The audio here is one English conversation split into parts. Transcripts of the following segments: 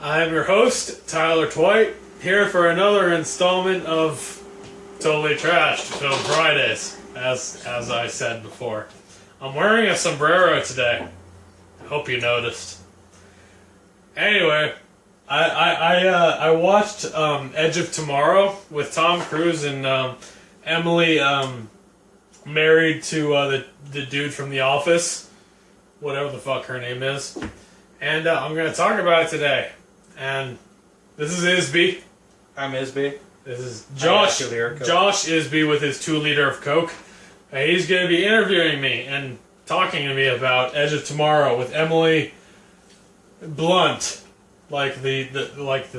I'm your host, Tyler Tveit, here for another installment of Totally Trashed Film Fridays, as I said before. I'm wearing a sombrero today. I hope you noticed. Anyway, I watched Edge of Tomorrow with Tom Cruise and Emily, married to the dude from The Office, whatever the fuck her name is. And I'm going to talk about it today. And this is Isby. I'm Isby. This is Josh. Josh Isby with his 2 liter of Coke. And he's going to be interviewing me and talking to me about Edge of Tomorrow with Emily Blunt, like the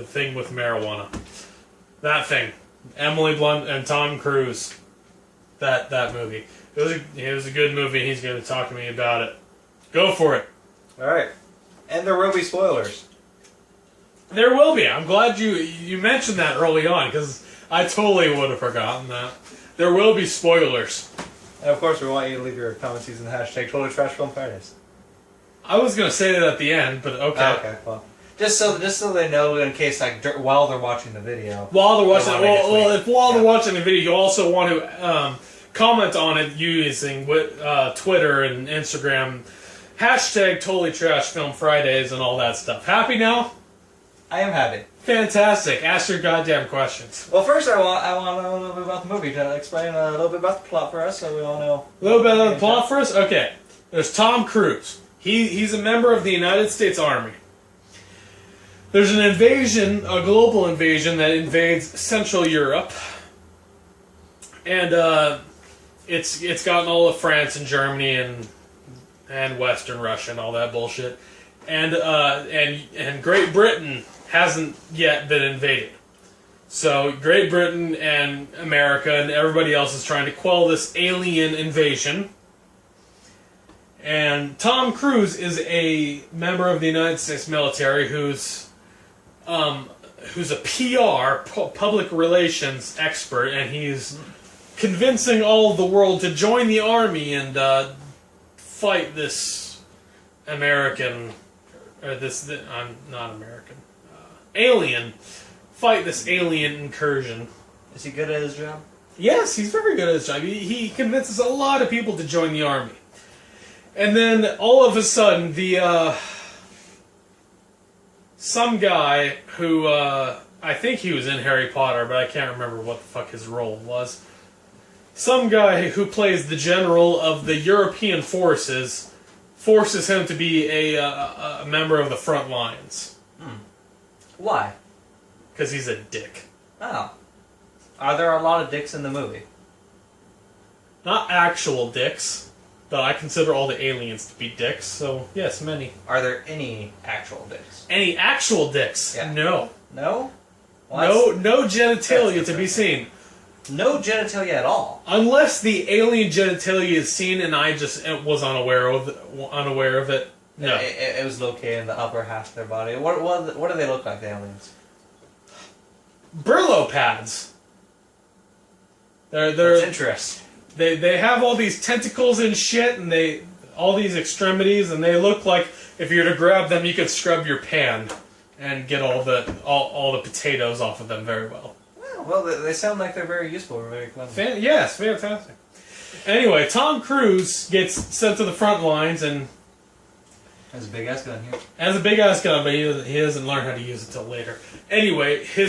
thing with marijuana. That thing. Emily Blunt and Tom Cruise. That movie. It was a good movie. He's going to talk to me about it. Go for it. All right. And there will be spoilers. There will be. I'm glad you mentioned that early on, because I totally would have forgotten that. There will be spoilers. And of course, we want you to leave your comments using the hashtag Totally Trash Film Fridays. I was going to say that at the end, but okay. Okay, well. Just so they know, in case, while they're watching the video. While they're watching they're watching the video, you also want to comment on it using Twitter and Instagram, hashtag Totally Trash Film Fridays and all that stuff. Happy now? I am happy. Fantastic. Ask your goddamn questions. Well, first I want to know a little bit about the movie. To explain a little bit about the plot for us, so we all know. A little bit about the plot for us? Okay. There's Tom Cruise. He's a member of the United States Army. There's an invasion, a global invasion, that invades Central Europe. And it's gotten all of France and Germany and Western Russia and all that bullshit. And Great Britain hasn't yet been invaded. So Great Britain and America and everybody else is trying to quell this alien invasion. And Tom Cruise is a member of the United States military who's a PR, public relations expert, and he's convincing all of the world to join the army and fight this American, or I'm not American, alien, fight this alien incursion. Is he good at his job? Yes, he's very good at his job. He convinces a lot of people to join the army. And then, all of a sudden, some guy who, I think he was in Harry Potter, but I can't remember what the fuck his role was. Some guy who plays the general of the European forces forces him to be a member of the front lines. Why? Because he's a dick. Oh. Are there a lot of dicks in the movie? Not actual dicks, but I consider all the aliens to be dicks, so yes, many. Are there any actual dicks? Any actual dicks? Yeah. No. No? Well, no genitalia to be seen. No genitalia at all. Unless the alien genitalia is seen and I just was unaware of it. No. It was located in the upper half of their body. What do they look like, the aliens? Brillo pads. That's interesting. They have all these tentacles and shit, and all these extremities, and they look like if you were to grab them, you could scrub your pan and get all the potatoes off of them very well. Well, they sound like they're very useful, very clever. Yes, fantastic. Anyway, Tom Cruise gets sent to the front lines and has a big ass gun here. Has a big ass gun, but he doesn't learn how to use it till later. Anyway, he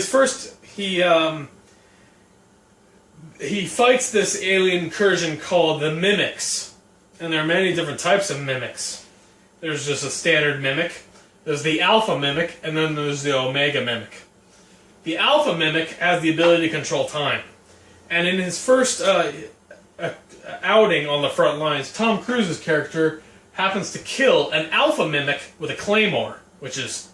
fights this alien incursion called the Mimics, and there are many different types of mimics. There's just a standard mimic. There's the Alpha Mimic, and then there's the Omega Mimic. The Alpha Mimic has the ability to control time. And in his first outing on the front lines, Tom Cruise's character happens to kill an Alpha Mimic with a claymore, which is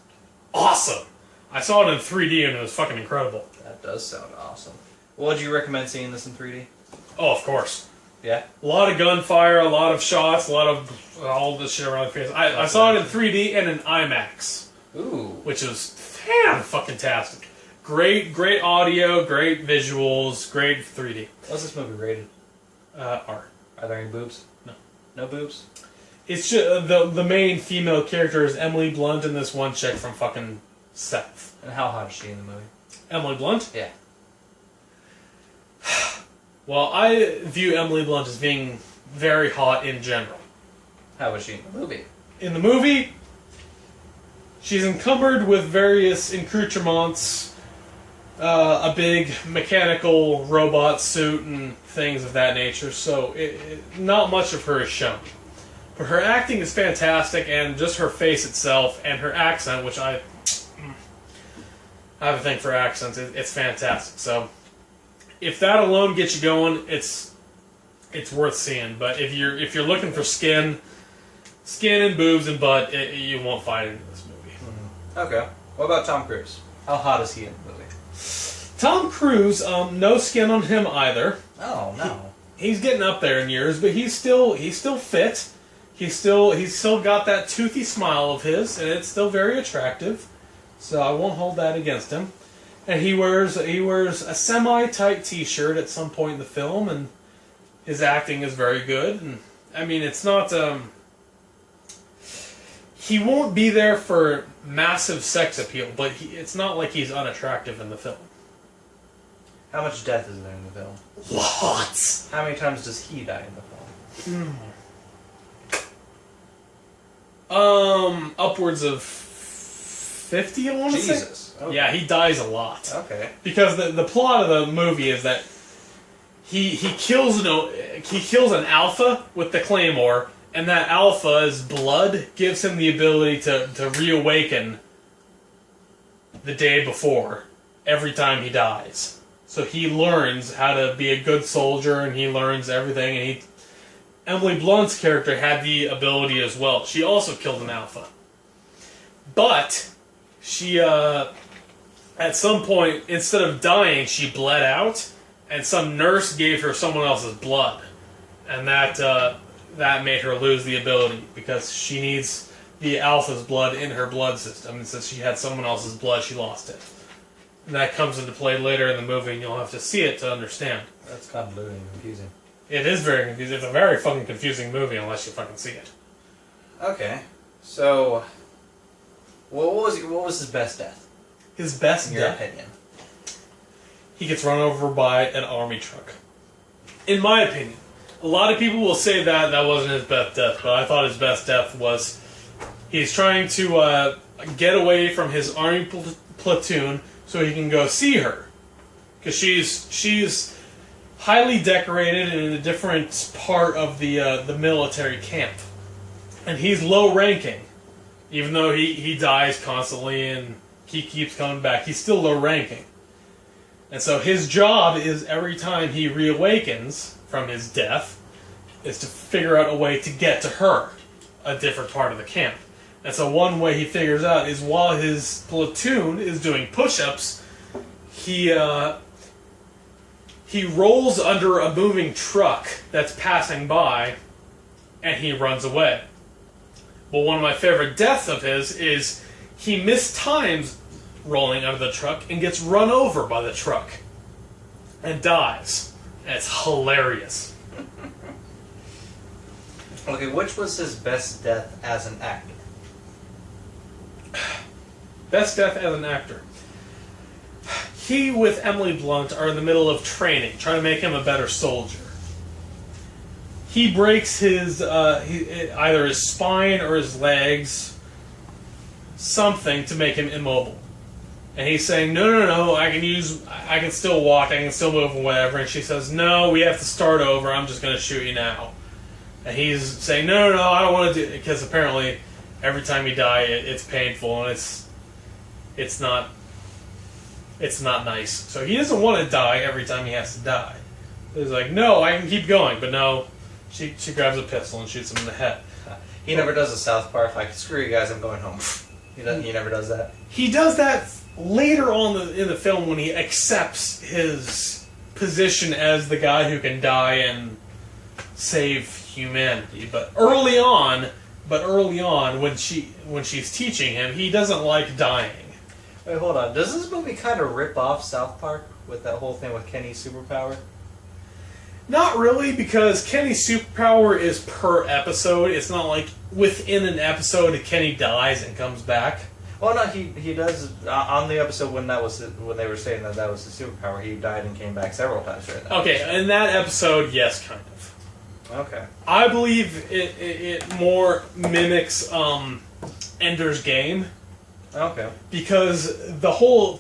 awesome. I saw it in 3D and it was fucking incredible. That does sound awesome. Would you recommend seeing this in 3D? Oh, of course. Yeah? A lot of gunfire, a lot of shots, a lot of all this shit around the face. I saw it in 3D and in IMAX. Ooh. Which is fan-fucking-tastic. Great audio, great visuals, great 3D. What's this movie rated? R. Are there any boobs? No. No boobs? It's just, the main female character is Emily Blunt and this one chick from fucking south. And how hot is she in the movie? Emily Blunt? Yeah. Well, I view Emily Blunt as being very hot in general. How was she in the movie? In the movie, she's encumbered with various accoutrements, a big mechanical robot suit and things of that nature, so not much of her is shown. But her acting is fantastic, and just her face itself and her accent, which I have a thing for accents, it's fantastic. So if that alone gets you going, it's worth seeing. But if you're looking for skin and boobs and butt, you won't find it in this movie. Mm-hmm. Okay. What about Tom Cruise? How hot is he in the movie? Tom Cruise, no skin on him either. Oh no. He's getting up there in years, but he's still fit. He's still got that toothy smile of his, and it's still very attractive. So I won't hold that against him. And he wears a semi-tight T-shirt at some point in the film, and his acting is very good. And I mean, it's not. He won't be there for massive sex appeal, but it's not like he's unattractive in the film. How much death is there in the film? Lots. How many times does he die in the film? Upwards of 50, I want to say. Jesus. Okay. Yeah, he dies a lot. Okay. Because the plot of the movie is that he kills an alpha with the claymore, and that alpha's blood gives him the ability to reawaken the day before every time he dies. So he learns how to be a good soldier, and he learns everything. And Emily Blunt's character had the ability as well. She also killed an alpha, but she at some point, instead of dying, she bled out, and some nurse gave her someone else's blood, and that made her lose the ability because she needs the alpha's blood in her blood system, and since she had someone else's blood, she lost it. And that comes into play later in the movie, and you'll have to see it to understand. That's convoluted and confusing. It is very confusing. It's a very fucking confusing movie unless you fucking see it. Okay, so what was his best death? His best in your death? opinion? He gets run over by an army truck. In my opinion, a lot of people will say that wasn't his best death, but I thought his best death was he's trying to get away from his army platoon so he can go see her, because she's highly decorated in a different part of the military camp, and he's low ranking, even though he dies constantly and he keeps coming back. He's still low ranking, and so his job is every time he reawakens from his death is to figure out a way to get to her, a different part of the camp. And so one way he figures out is while his platoon is doing push-ups, he rolls under a moving truck that's passing by, and he runs away. But one of my favorite deaths of his is he mistimes rolling under the truck and gets run over by the truck and dies. And it's hilarious. Okay, which was his best death as an actor? Best death as an actor. He, with Emily Blunt, are in the middle of training, trying to make him a better soldier. He breaks his, either his spine or his legs, something to make him immobile. And he's saying, no, I can still walk, I can still move and whatever. And she says, no, we have to start over, I'm just going to shoot you now. And he's saying, no, I don't want to do it, because apparently every time you die, it's painful, and it's not nice. So he doesn't want to die every time he has to die. He's like, no, I can keep going. But no, she grabs a pistol and shoots him in the head. He never does a South Park, like, screw you guys, I'm going home. He never does that. He does that later on in the film when he accepts his position as the guy who can die and save humanity. But early on, when she's teaching him, he doesn't like dying. Wait, hold on. Does this movie kind of rip off South Park with that whole thing with Kenny's superpower? Not really, because Kenny's superpower is per episode. It's not like within an episode Kenny dies and comes back. Well, no, he does on the episode when they were saying that was his superpower. He died and came back several times right now. Okay, in that episode, yes, kind of. Okay. I believe it more mimics Ender's Game. Okay. Because the whole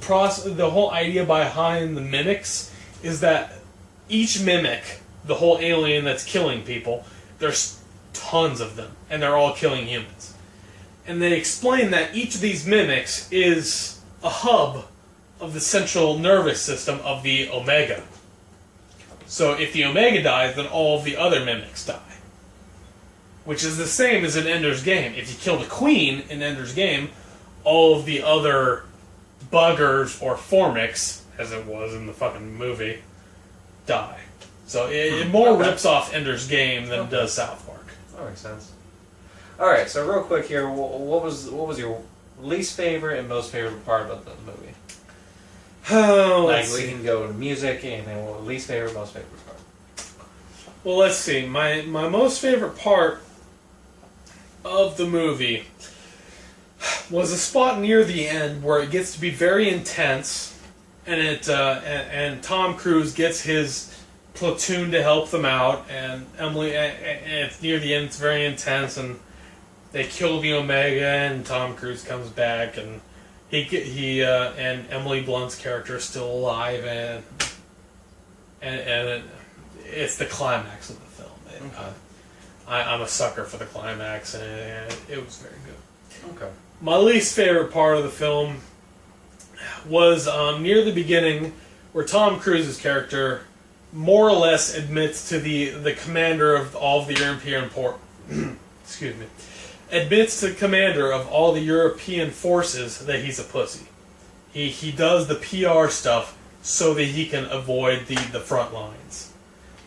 idea behind the mimics is that each mimic, the whole alien that's killing people, there's tons of them, and they're all killing humans. And they explain that each of these mimics is a hub of the central nervous system of the Omega. So if the Omega dies, then all of the other mimics die. Which is the same as in Ender's Game. If you kill the Queen in Ender's Game, all of the other buggers or formics, as it was in the fucking movie, die. So it more rips off Ender's Game than it does South Park. That makes sense. Alright, so real quick here, what was your least favorite and most favorite part of the movie? Oh, like, we can go to music, anything. Well, least favorite, most favorite part. Well, let's see. My most favorite part of the movie was a spot near the end where it gets to be very intense, and and Tom Cruise gets his platoon to help them out, and Emily. And it's near the end. It's very intense, and they kill the Omega, and Tom Cruise comes back, and he and Emily Blunt's character is still alive, and it's the climax of the film. I'm a sucker for the climax, and it was very good. Okay. My least favorite part of the film was near the beginning, where Tom Cruise's character more or less admits to the commander of all of the European excuse me, admits to the commander of all the European forces that he's a pussy. He does the PR stuff so that he can avoid the front lines.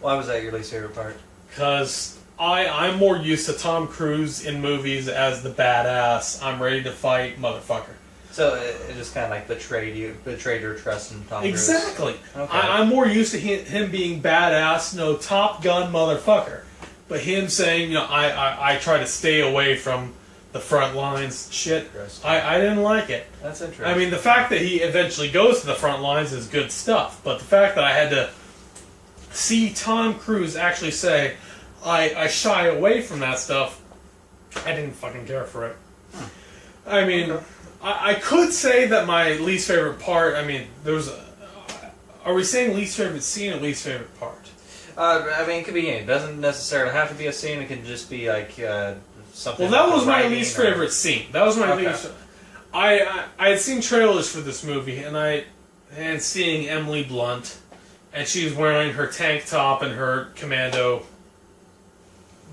Why was that your least favorite part? Because I'm more used to Tom Cruise in movies as the badass, I'm ready to fight motherfucker. So it just kind of like betrayed your trust in Tom Cruise? Exactly. Okay. I'm more used to him being badass, Top Gun motherfucker. But him saying, I try to stay away from the front lines shit, I didn't like it. That's interesting. I mean, the fact that he eventually goes to the front lines is good stuff, but the fact that I had to see Tom Cruise actually say, I shy away from that stuff, I didn't fucking care for it. I mean, I could say that my least favorite part, are we saying least favorite scene or least favorite part? I mean, it could be anything. It doesn't necessarily have to be a scene. It can just be like something. Well, that was my least favorite scene. That was my least. I had seen trailers for this movie, and seeing Emily Blunt, and she was wearing her tank top and her commando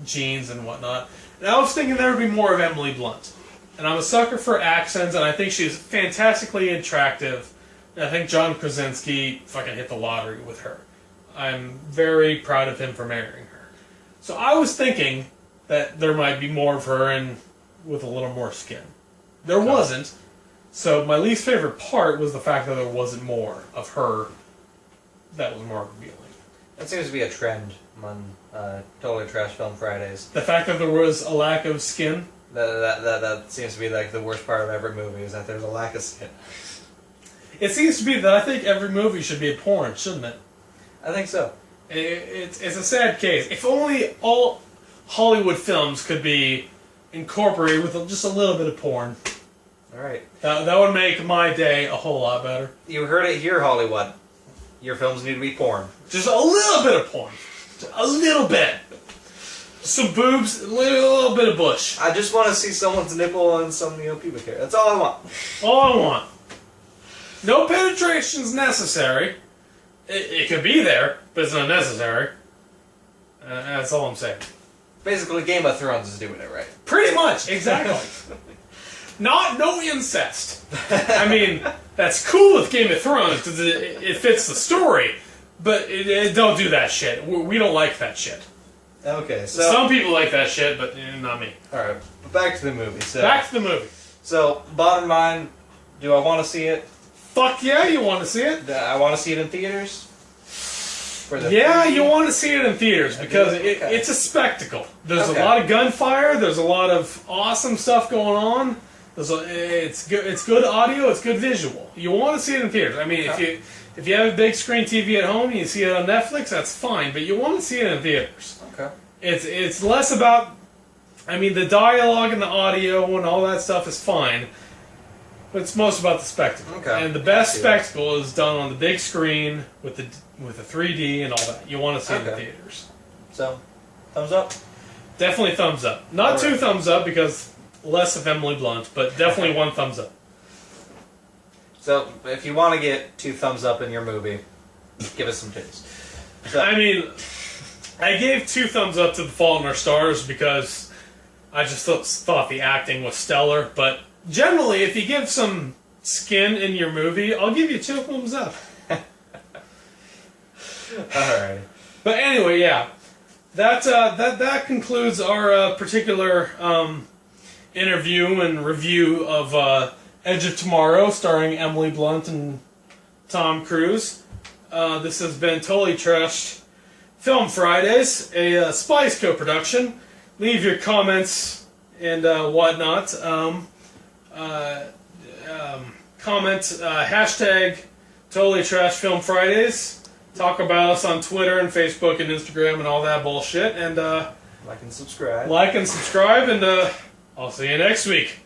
jeans and whatnot. And I was thinking there would be more of Emily Blunt. And I'm a sucker for accents, and I think she's fantastically attractive. And I think John Krasinski fucking hit the lottery with her. I'm very proud of him for marrying her. So I was thinking that there might be more of her and with a little more skin. There wasn't. So my least favorite part was the fact that there wasn't more of her that was more revealing. That seems to be a trend on Totally Trash Film Fridays. The fact that there was a lack of skin? That seems to be like the worst part of every movie, is that there's a lack of skin. It seems to be that I think every movie should be a porn, shouldn't it? I think so. It's a sad case. If only all Hollywood films could be incorporated with just a little bit of porn. Alright. That would make my day a whole lot better. You heard it here, Hollywood. Your films need to be porn. Just a little bit of porn. Just a little bit. Some boobs, a little bit of bush. I just want to see someone's nipple and some pubic hair. That's all I want. All I want. No penetration's necessary. It could be there, but it's not necessary. That's all I'm saying. Basically, Game of Thrones is doing it right. Pretty much, exactly. No incest. I mean, that's cool with Game of Thrones because it fits the story, but it don't do that shit. We don't like that shit. Okay, so some people like that shit, but not me. All right, but back to the movie. Back to the movie. So, bottom line, do I want to see it? Fuck yeah, you want to see it? I want to see it in theaters. Yeah, you want to see it in theaters because it's a spectacle. There's a lot of gunfire. There's a lot of awesome stuff going on. So it's good. It's good audio. It's good visual. You want to see it in theaters. I mean, if you have a big screen TV at home and you see it on Netflix, that's fine. But you want to see it in theaters. Okay. It's less about. I mean, the dialogue and the audio and all that stuff is fine, but it's most about the spectacle. Okay. And the best spectacle is done on the big screen with the 3D and all that. You want to see it in theaters. So, thumbs up. Definitely thumbs up. Not two thumbs up because less of Emily Blunt, but definitely one thumbs up. So, if you want to get 2 thumbs up in your movie, give us some tips. So, I mean, I gave 2 thumbs up to The Fault in Our Stars because I just thought the acting was stellar. But generally, if you give some skin in your movie, I'll give you 2 thumbs up. alright. But anyway, yeah. That concludes our particular interview and review of Edge of Tomorrow, starring Emily Blunt and Tom Cruise. This has been Totally Trashed Film Fridays, a Spice co-production. Leave your comments and whatnot. Comment hashtag Totally Trashed Film Fridays. Talk about us on Twitter and Facebook and Instagram and all that bullshit. And like and subscribe. Like and subscribe, and I'll see you next week.